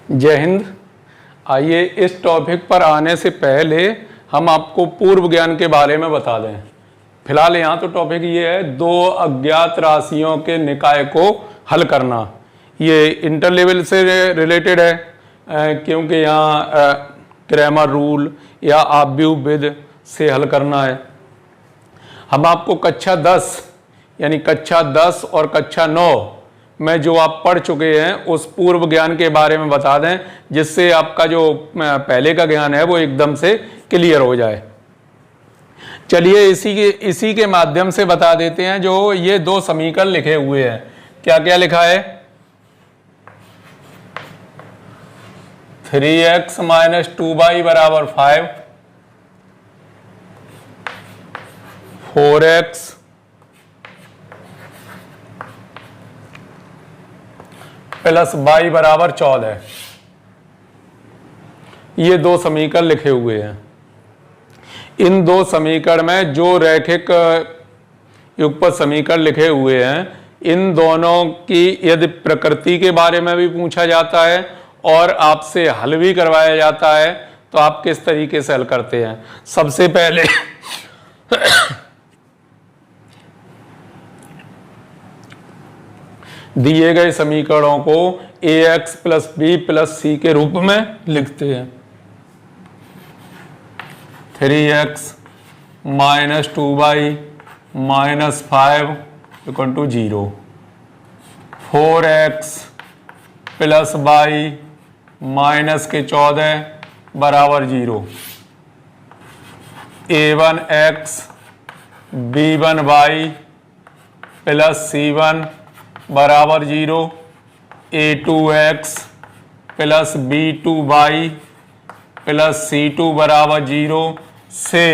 जय हिंद। आइए इस टॉपिक पर आने से पहले हम आपको पूर्व ज्ञान के बारे में बता दें। फिलहाल यहाँ तो टॉपिक ये है दो अज्ञात राशियों के निकाय को हल करना। ये इंटर लेवल से रिलेटेड है क्योंकि यहाँ क्रैमर रूल या आव्यूह से हल करना है। हम आपको कक्षा 10 यानी कक्षा 10 और कक्षा 9 में जो आप पढ़ चुके हैं उस पूर्व ज्ञान के बारे में बता दें, जिससे आपका जो पहले का ज्ञान है वो एकदम से क्लियर हो जाए। चलिए इसी के माध्यम से बता देते हैं। जो ये दो समीकरण लिखे हुए हैं, क्या क्या लिखा है? 3x - 2y = 5, 4x + y = 14। ये दो समीकरण लिखे हुए हैं। इन दो समीकरण में जो रैखिक युगपत समीकरण लिखे हुए हैं, इन दोनों की यदि प्रकृति के बारे में भी पूछा जाता है और आपसे हल भी करवाया जाता है तो आप किस तरीके से हल करते हैं। सबसे पहले दिए गए समीकरणों को ax + b + c के रूप में लिखते हैं। 3x - 2y - 5 = 0, 4x + y - 14 = 0, a1x b1y + c1 = 0, a2x + b2y + c2 = 0 से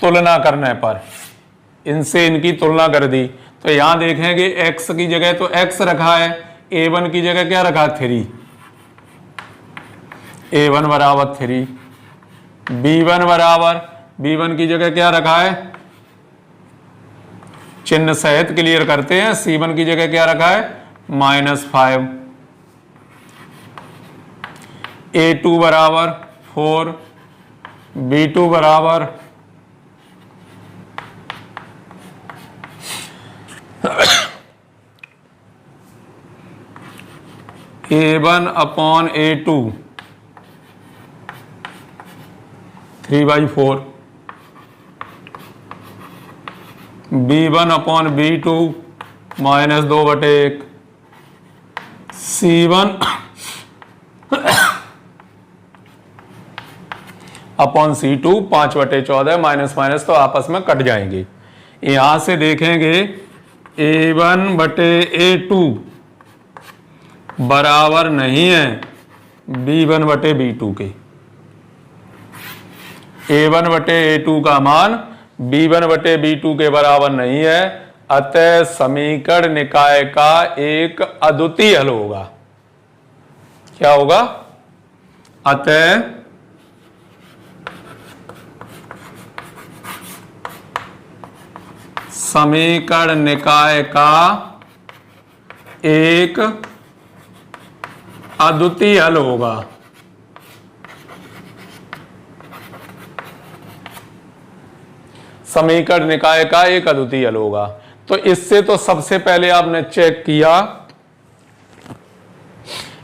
तुलना करने पर इनसे इनकी तुलना कर दी तो यहां देखेंगे x की जगह तो x रखा है, a1 की जगह क्या रखा? 3, a1 = 3, b1 की जगह क्या रखा है? चिन्ह सहित क्लियर करते हैं। c1 की जगह क्या रखा है? -5, a2 = 4, b2 = a1/a2 3/4, b1/b2 -2/1, c1/c2 5/14, minus तो आपस में कट जाएंगे। यहां से देखेंगे a1/a2 बराबर नहीं है b1/b2 के। a1/a2 का मान b1/b2 के बराबर नहीं है, अतः समीकरण निकाय का एक अद्वितीय हल होगा। क्या होगा? अतः समीकरण निकाय का एक अद्वितीय हल होगा। समीकरण निकाय का एक अद्वितीय हल होगा। तो इससे तो सबसे पहले आपने चेक किया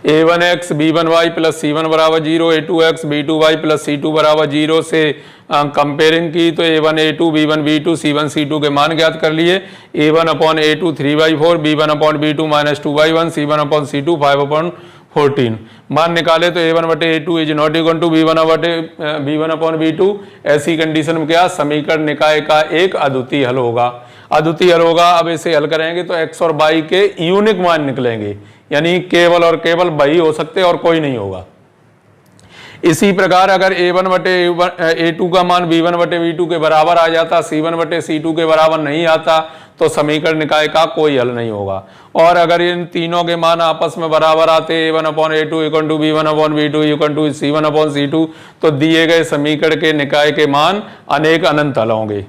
a1x b1y + c1 = 0, a2x b2y + c2 = 0 से कंपेयरिंग की तो a1 a2 b1 b2 c1 c2 के मान ज्ञात कर लिए। a1/a2 3/4, b1/b2 -2/1, c1/c2 5/14 मान निकाले तो a1/a2 = b1/b2। ऐसी कंडीशन में क्या? समीकरण निकाय का एक अद्वितीय हल होगा। अद्वितीय हल होगा। अब इसे हल करेंगे तो x और y के यूनिक मान निकलेंगे, यानी केवल और केवल वही हो सकते और कोई नहीं होगा। इसी प्रकार अगर a1/a2 का मान b1/b2 के बराबर आ जाता, c1/c2 के बराबर नहीं आता, तो समीकरण निकाय का कोई हल नहीं होगा। और अगर इन तीनों के मान आपस में बराबर आते a1/a2 = b1/b2 = c1/c2, तो दिए गए समीकरण के निकाय के मान अनेक अनंत हल होंगे।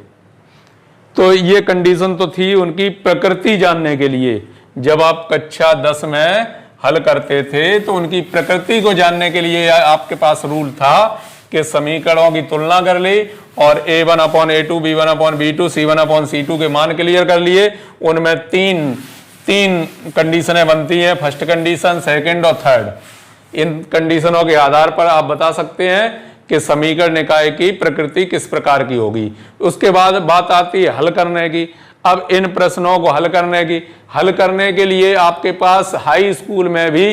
तो ये कंडीशन तो थी उनकी प्रकृति जानने के लिए। जब आप कक्षा 10 में हल करते थे तो उनकी प्रकृति को जानने के लिए आपके पास रूल था कि समीकरणों की तुलना कर ली और a1/a2, b1/b2, c1/c2 के मान क्लियर कर लिए। उनमें तीन कंडीशनें बनती हैं, फर्स्ट कंडीशन, सेकंड और थर्ड। इन कंडीशनों के आधार पर आप बता सकते हैं कि समीकरण निकाय की प्रकृति किस प्रकार की होगी। उसके बाद बात आती है हल करने की। अब इन प्रश्नों को हल करने के लिए आपके पास हाई स्कूल में भी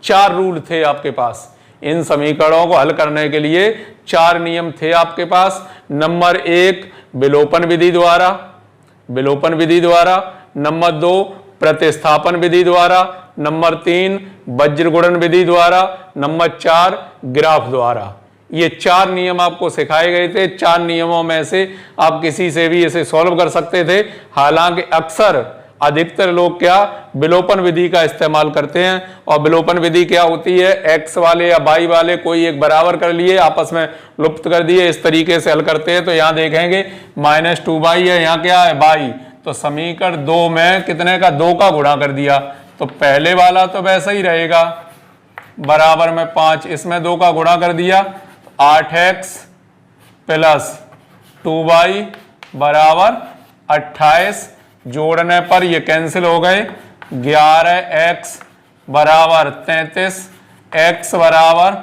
4 रूल थे आपके पास। इन समीकरणों को हल करने के लिए 4 नियम थे आपके पास। नंबर 1 विलोपन विधि द्वारा, नंबर 2 प्रतिस्थापन विधि द्वारा, नंबर 3 वज्रगुणन विधि द्वारा, नंबर 4 ग्राफ द्वारा। ये 4 नियम आपको सिखाए गए थे। 4 नियमों में से आप किसी से भी इसे सॉल्व कर सकते थे। हालांकि अक्सर अधिकतर लोग क्या विलोपन विधि का इस्तेमाल करते हैं। और विलोपन विधि क्या होती है, x वाले या y वाले कोई एक बराबर कर लिए, आपस में लुप्त कर दिए, इस तरीके से हल करते हैं। तो यहाँ देखेंगे -2y है, यहाँ क्या है y। तो समीकरण 2 में कितने का 2 का गुणा कर दिया, तो पहले वाला तो वैसा ही रहेगा बराबर में 5, इसमें 2 का गुणा कर दिया 8x + 2y बराबर 28। जोड़ने पर ये कैंसिल हो गए। 11x बराबर 33, x बराबर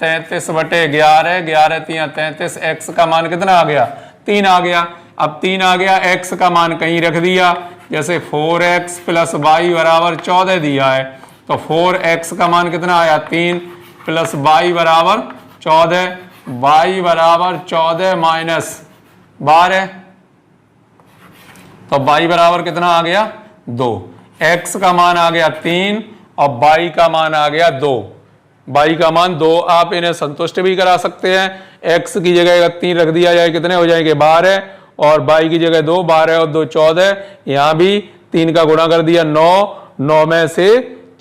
33/11, 11 3 33, x का मान कितना आ गया 3 आ गया। अब 3 आ गया, x का मान कहीं रख दिया, जैसे 4x + y बराबर 14 दिया है, तो 4x का मान कितना आया 3 + y बराबर 14, y बराबर 14 - 12, तो y बराबर कितना आ गया 2। x का मान आ गया 3 और y का मान आ गया 2। y का मान 2, आप इन्हें संतुष्ट भी करा सकते हैं। x की जगह 3 रख दिया जाए, कितने हो जाएंगे 12, और y की जगह 2, 12 और 2 14। यहाँ भी 3 का गुणा कर दिया 9 में से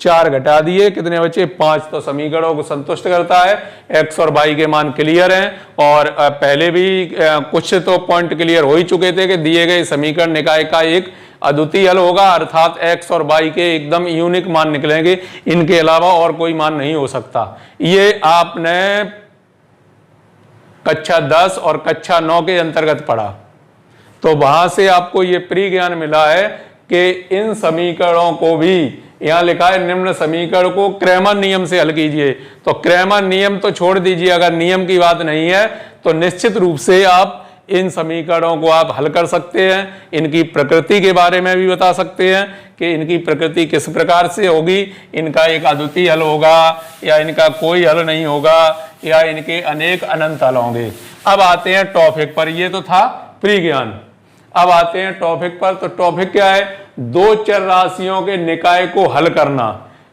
4 घटा दिए, कितने बचे 5। तो समीकरणों को संतुष्ट करता है। x और y के मान क्लियर हैं और पहले भी कुछ तो पॉइंट क्लियर हो ही चुके थे कि दिए गए समीकरण निकाय का एक अद्वितीय हल होगा, अर्थात x और y के एकदम यूनिक मान निकलेंगे, इनके अलावा और कोई मान नहीं हो सकता। ये आपने कक्षा 10 और कक्षा 9 के अंतर्गत पढ़ा, तो वहां से आपको ये प्री ज्ञान मिला है कि इन समीकरणों को भी, यहां लिखा है निम्न समीकरण को क्रैमर नियम से हल कीजिए। तो क्रैमर नियम तो छोड़ दीजिए, अगर नियम की बात नहीं है तो निश्चित रूप से आप इन समीकरणों को आप हल कर सकते हैं। इनकी प्रकृति के बारे में भी बता सकते हैं कि इनकी प्रकृति किस प्रकार से होगी, इनका एक अद्वितीय हल होगा या इनका कोई हल नहीं होगा या इनके अनेक अनंत हल होंगे। अब आते हैं टॉपिक पर, ये तो था प्री ज्ञान। अब आते हैं टॉपिक पर। तो टॉपिक क्या है, 2 चर राशियों के निकाय को हल करना।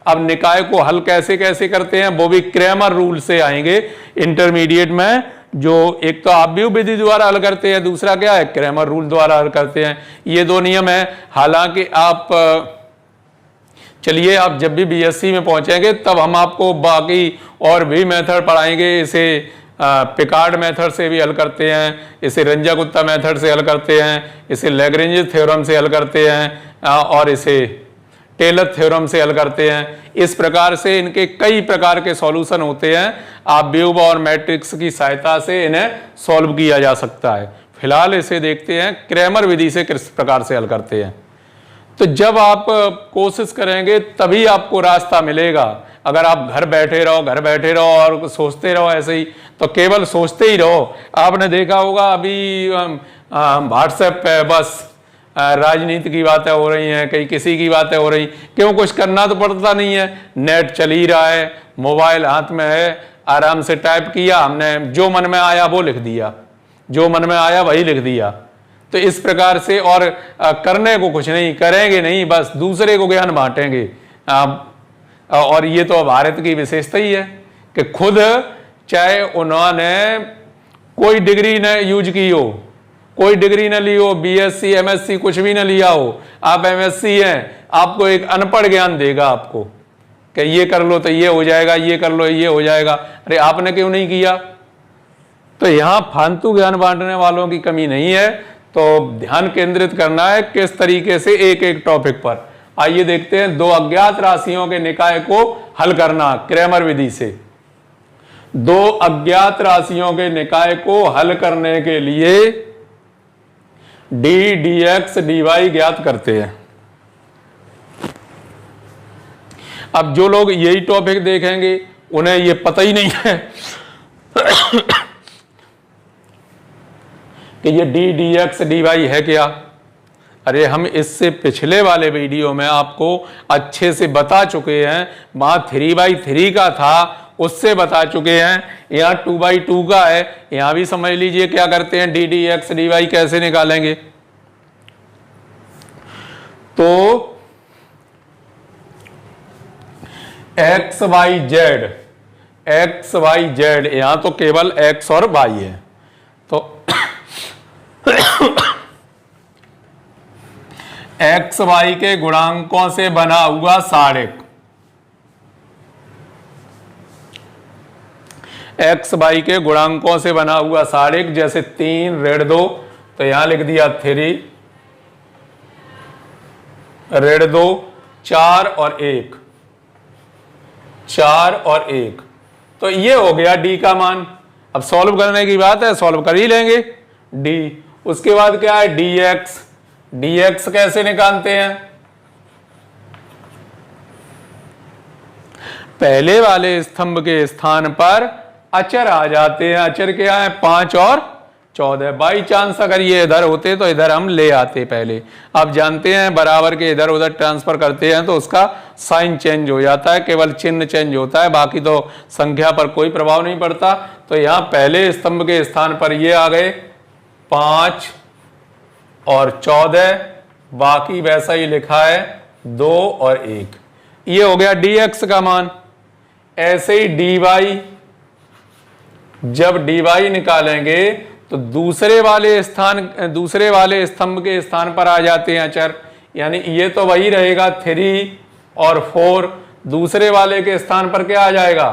अब निकाय को हल कैसे कैसे करते हैं, वो भी क्रैमर रूल से आएंगे इंटरमीडिएट में। जो एक तो आव्यूह विधि द्वारा हल करते हैं, दूसरा क्या है क्रैमर रूल द्वारा हल करते हैं। ये 2 नियम है। हालांकि आप चलिए, आप जब भी बीएससी में पहुंचेंगे तब हम आपको बाकी और भी मेथड पढ़ाएंगे। इसे पिकार्ड मेथड से भी हल करते हैं, इसे रंजा-गुप्ता मेथड से हल करते हैं, इसे लैग्रेंज थ्योरम से हल करते हैं और इसे टेलर थ्योरम से हल करते हैं। इस प्रकार से इनके कई प्रकार के सॉल्यूशन होते हैं। आव्यूह और मैट्रिक्स की सहायता से इन्हें सॉल्व किया जा सकता है। फिलहाल इसे देखते हैं क्रैमर विधि से किस प्रकार से हल करते हैं। तो जब आप कोशिश करेंगे तभी आपको रास्ता मिलेगा। अगर आप घर बैठे रहो और सोचते रहो ऐसे ही, तो केवल सोचते ही रहो। आपने देखा होगा अभी व्हाट्सएप पे बस राजनीति की बातें हो रही हैं, कहीं किसी की बातें हो रही, क्यों कुछ करना तो पड़ता नहीं है, नेट चल ही रहा है, मोबाइल हाथ में है, आराम से टाइप किया, हमने जो मन में आया वो लिख दिया, जो मन में आया वही लिख दिया। तो इस प्रकार से, और करने को कुछ नहीं, करेंगे नहीं, बस दूसरे को ज्ञान बांटेंगे। और ये तो भारत की विशेषता ही है कि खुद चाहे उन्होंने कोई डिग्री न यूज की हो, कोई डिग्री न ली हो, बीएससी एमएससी कुछ भी न लिया हो, आप एमएससी हैं, आपको एक अनपढ़ ज्ञान देगा आपको कि ये कर लो तो ये हो जाएगा, ये कर लो ये हो जाएगा। अरे आपने क्यों नहीं किया? तो यहाँ फालतू ज्ञान बांटने वालों की कमी नहीं है। तो ध्यान केंद्रित करना है किस तरीके से एक एक टॉपिक पर। आइए देखते हैं दो अज्ञात राशियों के निकाय को हल करना क्रैमर विधि से। दो अज्ञात राशियों के निकाय को हल करने के लिए डी डीएक्स डीवाई ज्ञात करते हैं। अब जो लोग यही टॉपिक देखेंगे उन्हें ये पता ही नहीं है कि ये डी डीएक्स डीवाई है क्या। अरे हम इससे पिछले वाले वीडियो में आपको अच्छे से बता चुके हैं, वहां 3/3 का था उससे बता चुके हैं, यहाँ 2/2 का है। यहां भी समझ लीजिए क्या करते हैं, D D X D Y कैसे निकालेंगे। तो एक्स वाई जेड यहां तो केवल एक्स और वाई है, तो एक्स वाई के गुणांकों से बना हुआ सारिक, एक्स वाई के गुणांकों से बना हुआ सारिक, जैसे 3 ऋण 2 तो यहां लिख दिया 3 ऋण 2, 4 और 1, 4 और 1, तो ये हो गया डी का मान। अब सॉल्व करने की बात है, सॉल्व कर ही लेंगे डी। उसके बाद क्या है, डीएक्स। डीएक्स कैसे निकालते हैं, पहले वाले स्तंभ के स्थान पर अचर आ जाते हैं। अचर क्या है, 5 और 14। बाई चांस अगर ये इधर होते तो इधर हम ले आते पहले। आप जानते हैं बराबर के इधर उधर ट्रांसफर करते हैं तो उसका साइन चेंज हो जाता है, केवल चिन्ह चेंज होता है, बाकी तो संख्या पर कोई प्रभाव नहीं पड़ता। तो यहां पहले स्तंभ के स्थान पर ये आ गए 5 और 14, बाकी वैसा ही लिखा है 2 और 1। ये हो गया डीएक्स का मान। ऐसे ही डीवाई, जब डीवाई निकालेंगे तो दूसरे वाले स्तंभ के स्थान पर आ जाते हैं अचर, यानी ये तो वही रहेगा 3 और 4, दूसरे वाले के स्थान पर क्या आ जाएगा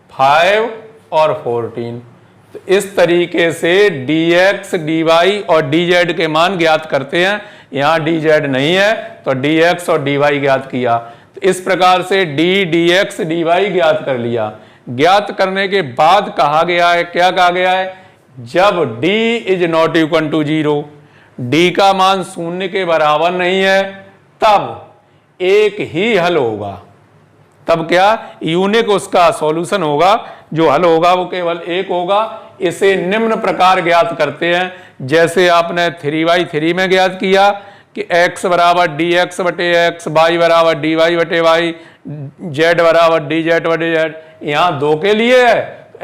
5 और 14। तो इस तरीके से dx, dy और dz के मान ज्ञात करते हैं। यहां dz नहीं है तो dx और dy ज्ञात किया। तो इस प्रकार से d dx dy ज्ञात कर लिया। ज्ञात करने के बाद कहा गया है, क्या कहा गया है, जब d is not equal to 0, d का मान 0 के बराबर नहीं है, तब एक ही हल होगा। तब क्या, यूनिक उसका सॉल्यूशन होगा, जो हल होगा वो केवल एक होगा। इसे निम्न प्रकार ज्ञात करते हैं, जैसे आपने 3/3 में ज्ञात किया कि x बराबर dx बटे x, y बराबर dy बटे y, z बराबर dz बटे z। यहाँ 2 के लिए है,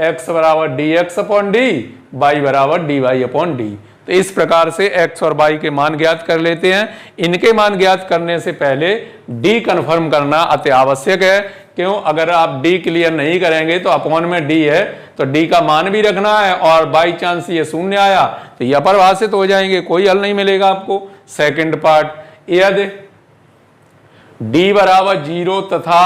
x बराबर dx अपॉन d, y बराबर dy अपॉन d। तो इस प्रकार से x और y के मान ज्ञात कर लेते हैं। इनके मान ज्ञात करने से पहले d कन्फर्म करना अति आवश्यक है। क्यों, अगर आप d क्लियर नहीं करेंगे तो अपॉन में d है तो d का मान भी रखना है, और बाई चांस ये 0 आया तो ये अपरिभाषित हो जाएंगे, कोई हल नहीं मिलेगा आपको। सेकंड पार्ट, यदि d बराबर 0 तथा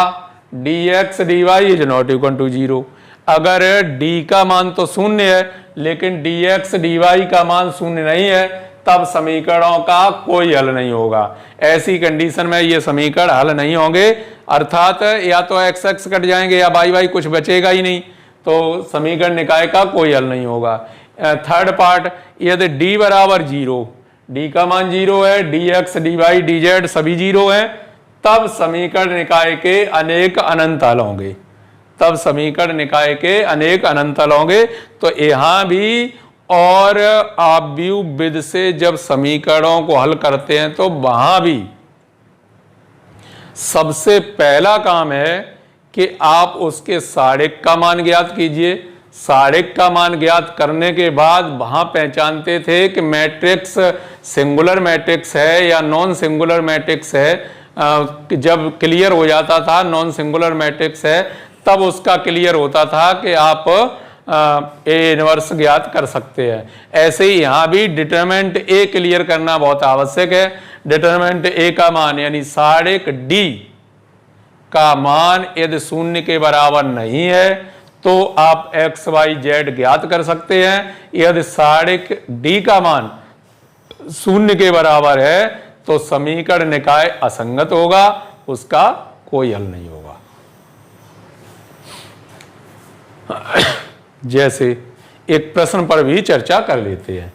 dx dy is not equal to 0, अगर d का मान तो 0 है लेकिन dx dy का मान 0 नहीं है, तब समीकरणों का कोई हल नहीं होगा। ऐसी कंडीशन में ये समीकरण हल नहीं होंगे, अर्थात या तो x x कट जाएंगे या y y कुछ बचेगा ही नहीं, तो समीकरण निकाय का कोई हल नहीं होगा। थर्ड पार्ट, यदि d बराबर 0, d का मान 0 है, dx dy dz सभी 0 हैं, तब समीकरण निकाय के अनेक अनंत हल होंगे। तब समीकरण निकाय के अनेक अनंत हल होंगे। तो यहां भी और आप व्यू विद से जब समीकरणों को हल करते हैं तो वहां भी सबसे पहला काम है कि आप उसके सारिक का मान ज्ञात कीजिए। सारिक का मान ज्ञात करने के बाद वहां पहचानते थे कि मैट्रिक्स सिंगुलर मैट्रिक्स है या नॉन सिंगुलर मैट्रिक्स है। जब क्लियर हो जाता था नॉन सिंगुलर मैट्रिक्स है, तब उसका क्लियर होता था कि आप ए इनवर्स ज्ञात कर सकते हैं। ऐसे ही यहाँ भी डिटरमिनेंट ए क्लियर करना बहुत आवश्यक है। डिटरमिनेंट ए का मान यानी सारिक डी का मान यदि 0 के बराबर नहीं है तो आप एक्स वाई जेड ज्ञात कर सकते हैं। यदि सारिक डी का मान 0 के बराबर है तो समीकरण निकाय असंगत होगा, उसका कोई हल नहीं होगा। जैसे एक प्रश्न पर भी चर्चा कर लेते हैं।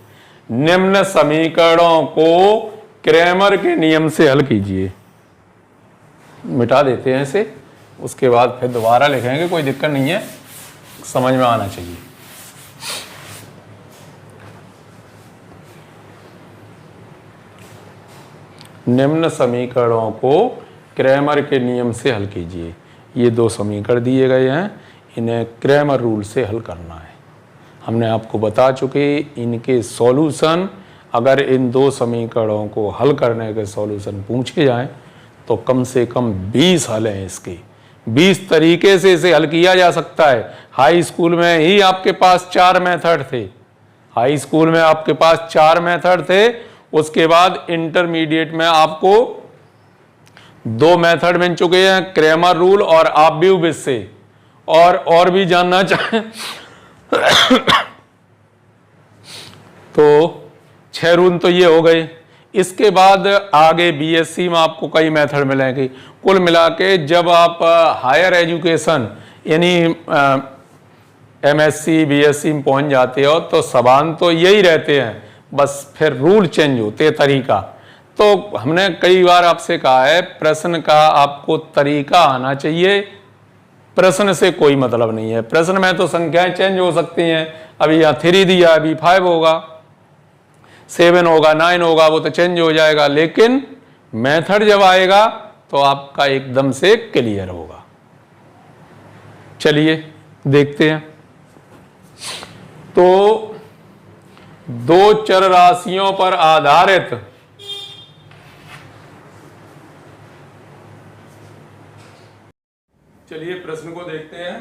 निम्न समीकरणों को क्रैमर के नियम से हल कीजिए। मिटा देते हैं इसे, उसके बाद फिर दोबारा लिखेंगे, कोई दिक्कत नहीं है, समझ में आना चाहिए। निम्न समीकरणों को क्रैमर के नियम से हल कीजिए। ये दो समीकरण दिए गए हैं, इन्हें क्रैमर रूल से हल करना है। हमने आपको बता चुके इनके सॉल्यूशन, अगर इन दो समीकरणों को हल करने के सॉल्यूशन पूछे जाएं तो कम से कम 20 हल हैं इसके। 20 तरीके से इसे हल किया जा सकता है। हाई स्कूल में ही आपके पास 4 मेथड थे, हाई स्कूल में आपके पास 4 मेथड थे। उसके बाद इंटरमीडिएट में आपको 2 मेथड मिल चुके हैं, क्रैमर रूल और ऑब्यूबिस से। और भी जानना चाहें तो 6 रूल तो ये हो गए। इसके बाद आगे बीएससी में आपको कई मेथड मिलेंगे। कुल मिला के जब आप हायर एजुकेशन यानी एमएससी बीएससी में पहुंच जाते हो तो सवाल तो यही रहते हैं, बस फिर रूल चेंज होते तरीका। तो हमने कई बार आपसे कहा है प्रश्न का आपको तरीका आना चाहिए, प्रश्न से कोई मतलब नहीं है। प्रश्न में तो संख्याएं चेंज हो सकती हैं, अभी यहाँ 3 दिया, अभी 5 होगा, 7 होगा, 9 होगा, वो तो चेंज हो जाएगा। लेकिन मेथड जब आएगा तो आपका एकदम से क्लियर होगा। चलिए देखते हैं। तो 2 चर राशियों पर आधारित चलिए प्रश्न को देखते हैं।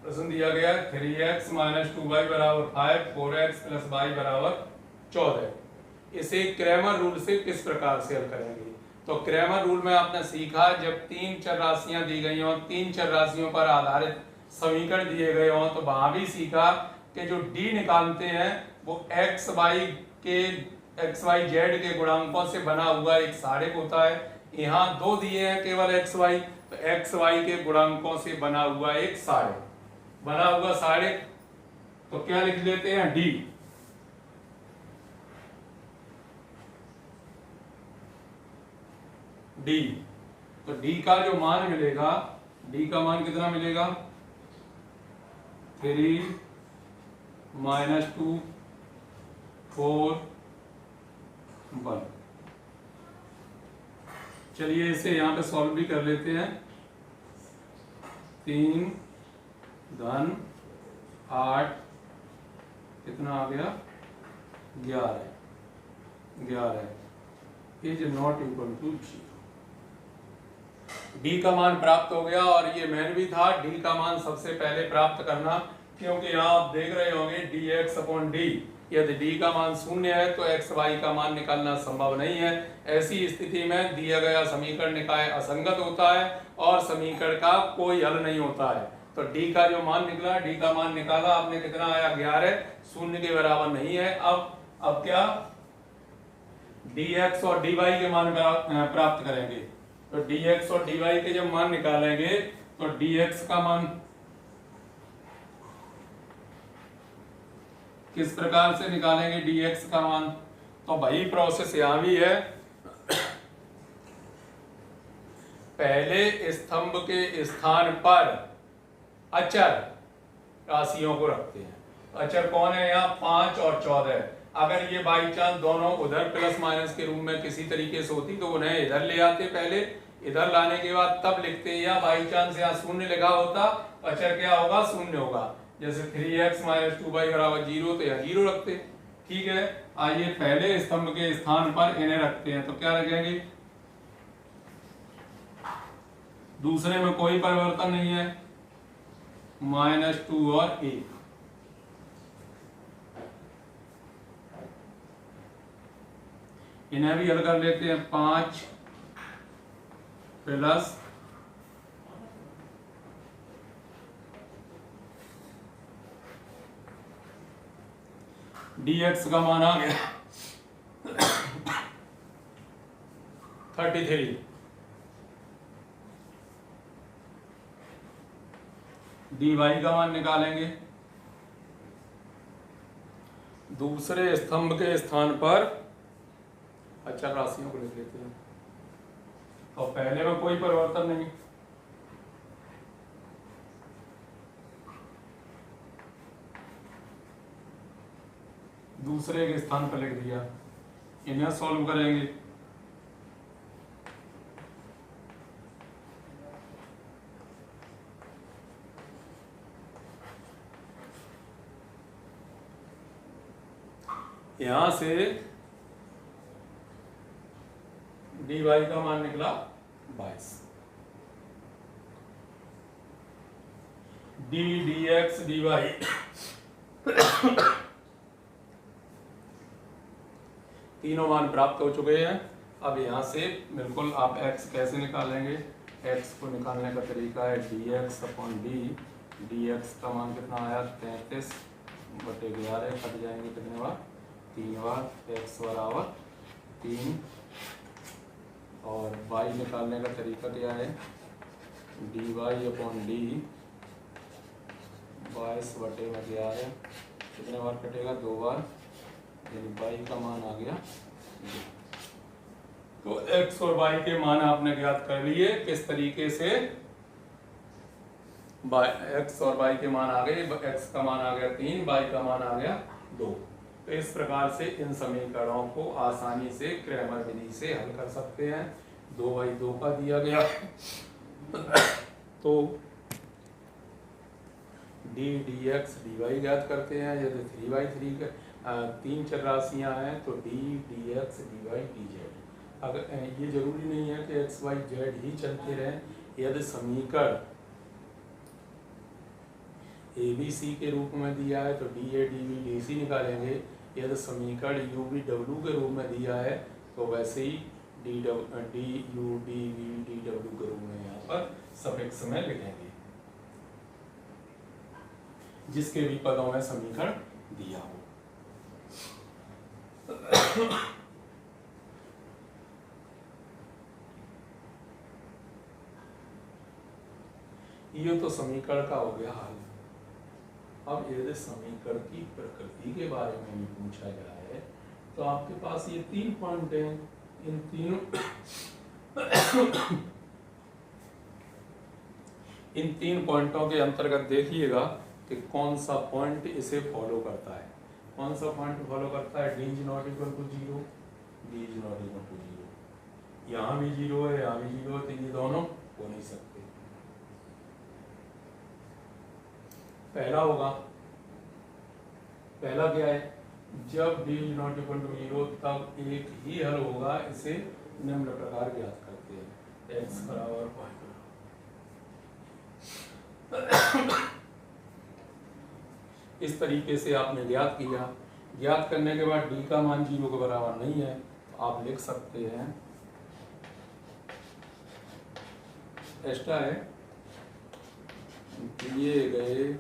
प्रश्न दिया गया है 3x - 2y बराबर 5, 4x + y बराबर 14। इसे क्रैमर रूल से किस प्रकार से हल करेंगे? तो क्रैमर रूल में आपने सीखा जब 3 चर राशियां दी गई हों, 3 चर राशियों पर आधारित समीकरण दिए गए हों, तो वहां भी सीखा कि जो d निकालते हैं वो x y z के गुणांकों से बना हुआ एक सारिक होता है। यहाँ 2 दिए हैं केवल x y, तो x y के गुणांकों से बना हुआ एक सारिक, बना हुआ सारिक तो क्या लिख लेते हैं d। d तो d का जो मान मिलेगा, d का मान कितना मिलेगा 3 - 2 4 1। चलिए इसे यहां पे सॉल्व भी कर लेते हैं। 3 धन 8 कितना आ गया 11 is not equal to 0। D का मान प्राप्त हो गया और ये मैन भी था। डी का मान सबसे पहले प्राप्त करना, क्योंकि यहाँ आप देख रहे होंगे dx/d, यदि d का मान 0 है तो x y का मान निकालना संभव नहीं है। ऐसी स्थिति में दिया गया समीकरण निकाय असंगत होता है और समीकरण का कोई हल नहीं होता है। तो d का जो मान निकला, d का मान निकाला आपने, कितना आया 11, 0 के बराबर नहीं है। अब क्या dx और dy के मान प्राप्त करेंगे। तो dx और dy के जब मान निकालेंगे तो dx का मान किस प्रकार से निकालेंगे dx का मान, तो वही प्रोसेस यहां भी है। पहले स्तंभ के स्थान पर अचर राशियों को रखते हैं। अचर कौन है यहाँ 5 और 14। अगर ये बाई चांस दोनों उधर प्लस माइनस के रूप में किसी तरीके से होती तो उन्हें इधर ले आते, पहले इधर लाने के बाद तब लिखते, या बाई चांस यहाँ 0 लिखा होता, अचर क्या होगा 0 होगा। जैसे 3x - 2y बराबर 0, तो यहाँ 0 रखते। ठीक है, आइए पहले स्तंभ के स्थान पर इन्हें रखते हैं। तो क्या रखेंगे, दूसरे में कोई परिवर्तन नहीं है, -2 और 1। इन्हें भी हल कर लेते हैं। 5 प्लस dx का मान आ गया 33 dy का मान निकालेंगे। दूसरे स्तंभ के स्थान पर अचर राशियों को लिख लेते हैं और पहले में कोई परिवर्तन नहीं, दूसरे के स्थान पर लिख दिया। इन्हें सॉल्व करेंगे। यहां से dy का मान निकला 22, d dx dy तीनों मान प्राप्त हो चुके हैं। अब यहाँ से बिल्कुल आप x कैसे निकालेंगे, x को निकालने का तरीका है dx अपॉन d, dx का मान कितना आया 33/11, कट जाएंगे कितने बार 3 बार, x बराबर 3, और y निकालने का तरीका क्या है dy अपॉन d 22/11, कितने बार कटेगा 2 बार, यानी y का मान आ गया। तो x और y के मान आपने ज्ञात कर लिए। किस तरीके से x और y के मान आ गए, x का मान आ गया 3, y का मान आ गया 2। तो इस प्रकार से इन समीकरणों को आसानी से क्रैमर विधि से हल कर सकते हैं। 2/2 का दिया गया तो d dx dy ज्ञात करते हैं। यदि 3/3 का 3 चर राशियां हैं तो d dx dy dz। अगर ये जरूरी नहीं है कि x y z ही चलते रहें। यदि समीकरण ABC के रूप में दिया है तो dA dB dC निकालेंगे। यदि समीकरण UV W के रूप में दिया है तो वैसे ही du dV dW के रूप में यहाँ पर सफिक्स में लिखेंगे, जिसके भी पदों में समीकरण दिया हो। ये तो समीकरण का हो गया हल। अब यदि समीकरण की प्रकृति के बारे में भी पूछा जाए तो आपके पास ये 3 पॉइंट हैं। इन तीन पॉइंटों के अंतर्गत देखिएगा कि कौन सा पॉइंट इसे फॉलो करता है। कौन सा पॉइंट फॉलो करता है, d is not equal to 0, d is not equal to 0। यहाँ भी 0 है, यहाँ भी 0 है, तो ये दोनों हो नहीं सकते। पहला होगा, पहला क्या है, जब d is not equal to 0 तब एक ही हल होगा। इसे निम्न प्रकार ज्ञात करते हैं, x बराबर इस तरीके से आपने ज्ञात किया। ज्ञात करने के बाद d का मान 0 के बराबर नहीं है तो आप लिख सकते हैं एक्स्ट्रा है दिए गए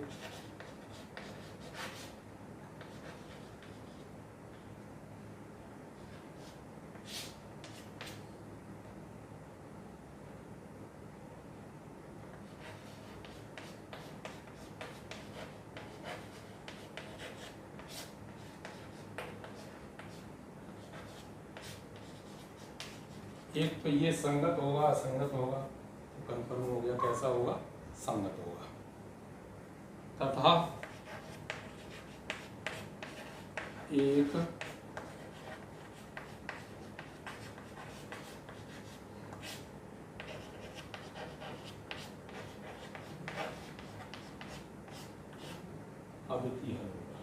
एक तो ये संगत होगा, असंगत होगा, तो कंफर्म हो गया कैसा होगा, संगत होगा। तथा एक अद्वितीय हल होगा।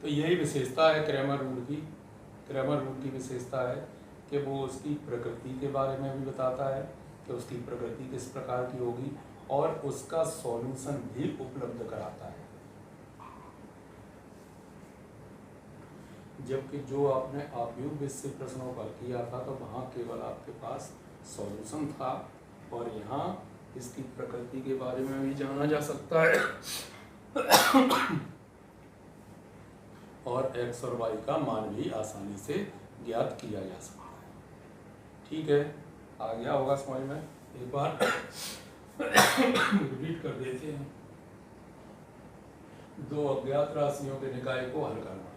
तो यही विशेषता है क्रैमर रूल की। क्रैमर रूल की विशेषता है कि वो उसकी प्रकृति के बारे में भी बताता है कि उसकी प्रकृति किस प्रकार की होगी और उसका सॉल्यूशन भी उपलब्ध कराता है। जबकि जो आपने आव्यूह से प्रश्नों को हल किया था तो वहाँ केवल आपके पास सॉल्यूशन था और यहाँ इसकी प्रकृति के बारे में भी जाना जा सकता है। और x और y का मान भी आसानी से ज्ञात किया जा सकता है। ठीक है, आ गया होगा समझ में। एक बार रिपीट कर देते हैं। दो अज्ञात राशियों के निकाय को हल करना।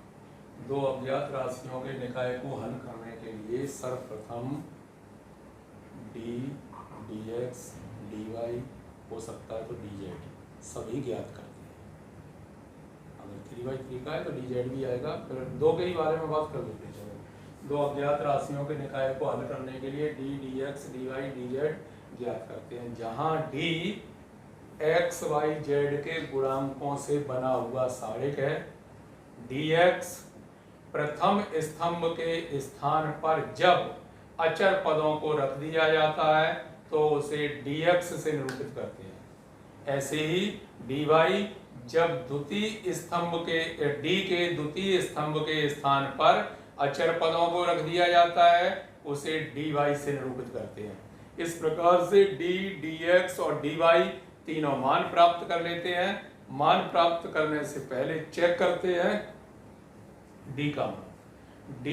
दो अज्ञात राशियों के निकाय को हल करने के लिए सर्वप्रथम d dx dy हो सकता है तो dz सभी ज्ञात करते हैं। अगर 3/3 का है तो dz भी आएगा। फिर दो के ही बारे में बात कर लेते हैं। दो अज्ञात राशियों के निकाय को हल करने के लिए d dx dy dz ज्ञात करते हैं। जहां d x y z के गुणांकों से बना हुआ सारिक है, dx प्रथम स्तंभ के स्थान पर जब अचर पदों को रख दिया जाता है तो उसे dx से निरूपित करते हैं। ऐसे ही dy जब द्वितीय स्तंभ के d के द्वितीय स्तंभ के स्थान पर अचर पदों को रख दिया जाता है उसे dy से निरूपित करते हैं। इस प्रकार से d dx और dy तीनों मान प्राप्त कर लेते हैं। मान प्राप्त करने से पहले चेक करते हैं d का मान। d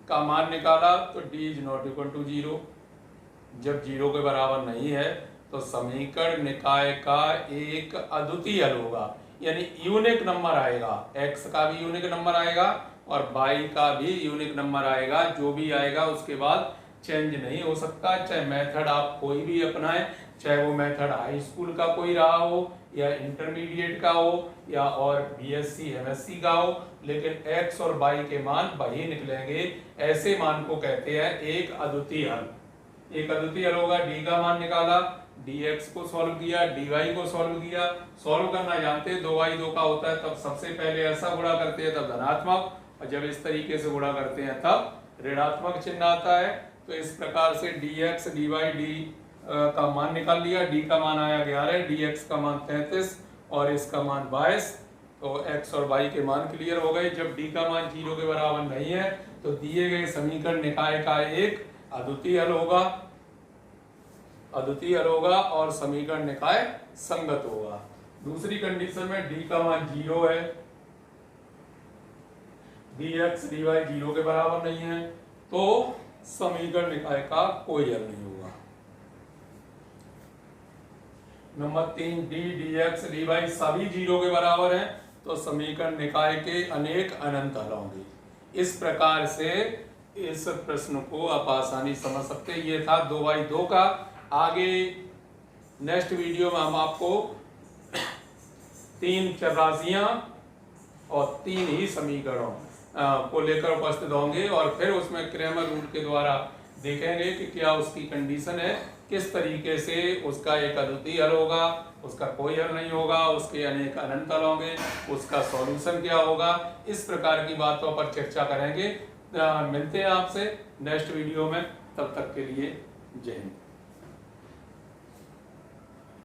का मान निकाला तो d is not equal to 0। जब 0 के बराबर नहीं है तो समीकरण निकाय का एक अद्वितीय हल होगा, यानी यूनिक नंबर आएगा। x का भी यूनिक नंबर आएगा और y का भी यूनिक नंबर आएगा। जो भी आएगा उसके बाद चेंज नहीं हो सकता। चाहे मेथड आप कोई भी अपनाएं, चाहे वो मेथड हाई स्कूल का कोई रहा हो या इंटरमीडिएट का हो या और बीएससी एमएससी का हो, लेकिन x और y के मान वही निकलेंगे। ऐसे मान को कहते हैं एक अद्वितीय हल। एक अद्वितीय हल होगा। d का मान निकाला, dx को सॉल्व किया, dy को सॉल्व किया। सॉल्व करना जानते हैं 2y 2 का होता है, तब सबसे पहले ऐसा गुणा करते हैं तब धनात्मक, और जब इस तरीके से गुणा करते हैं तब ऋणात्मक चिन्ह आता है। तो इस प्रकार से dx dy d का मान निकाल लिया। d का मान आया 11, dx का मान 33 और इसका मान 22। तो x और y के मान क्लियर हो गए। जब d का मान 0 के बराबर नहीं है तो दिए गए समीकरण निकाय का एक अद्वितीय हल होगा। अद्वितीय हल होगा और समीकरण निकाय संगत होगा। दूसरी कंडीशन में d का मान 0 है, dx dy 0 के बराबर नहीं है तो समीकरण निकाय का कोई हल नहीं होगा। नंबर 3 d dx dy सभी 0 के बराबर हैं तो समीकरण निकाय के अनेक अनंत हल होंगे। इस प्रकार से इस प्रश्न को आप आसानी समझ सकते हैं। ये था 2/2 का। आगे नेक्स्ट वीडियो में हम आपको 3 चरराशियां और 3 ही समीकरणों को लेकर उपस्थित होंगे और फिर उसमें क्रैमर रूल के द्वारा देखेंगे कि क्या उसकी कंडीशन है, किस तरीके से उसका एक अद्वितीय हल होगा, उसका कोई हल नहीं होगा, उसके अनेक अनंत हल होंगे, उसका सॉल्यूशन क्या होगा। इस प्रकार की बातों पर चर्चा करेंगे। मिलते हैं आपसे नेक्स्ट वीडियो में। तब तक के लिए जय हिंद।